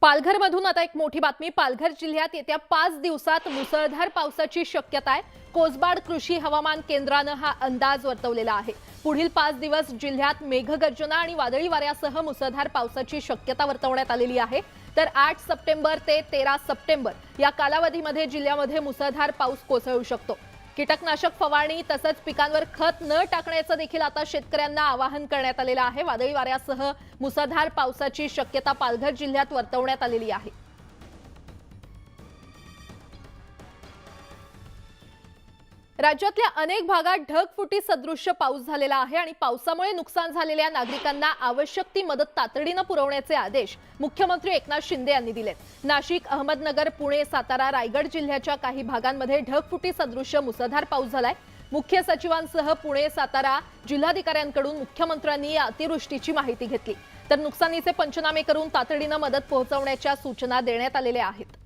पालघरमधून आता एक मोठी बातमी। पालघर जिल्ह्यात येत्या 5 दिवसात मुसळधार पावसाची शक्यता आहे। कोसबाड कृषी हवामान केंद्राने हा अंदाज वर्तवलेला आहे। पुढील 5 दिवस जिल्ह्यात मेघगर्जना आणि वादळी वाऱ्यासह मुसळधार पावसाची शक्यता वर्तवण्यात आलेली आहे। तर 8 सप्टेंबर ते 13 सप्टेंबर या कालावधीमध्ये जिल्ह्यामध्ये मुसळधार पाऊस कोसळू शकतो। कीटकनाशक फवारणी तसंच पिकांवर खत न टाकण्याचं देखील आता शेतकऱ्यांना आवाहन करण्यात आलेलं आहे। वादळी वाऱ्यासह मुसळधार पावसाची शक्यता पालघर जिल्ह्यात वर्तवण्यात आलेली आहे। राज्यातल्या अनेक भागात ढगफुटी सदृश्य पाऊस झालेला आहे आणि पावसामुळे नुकसान झालेल्या नागरिकांना आवश्यक ती मदत तातडीने पुरवण्याचे आदेश मुख्यमंत्री एकनाथ शिंदे यांनी दिलेत। नाशिक, अहमदनगर, पुणे, सातारा, रायगड जिल्ह्याच्या काही भागांमध्ये ढगफुटी सदृश्य मुसळधार पाऊस झालाय। मुख्य सचिवांसह पुणे, सातारा जिल्हाधिकाऱ्यांकडून मुख्यमंत्र्यांनी या अतिवृष्टीची माहिती घेतली। तर नुकसानीचे पंचनामे करून तातडीने मदत पोहोचवण्याच्या सूचना देण्यात आलेल्या आहेत।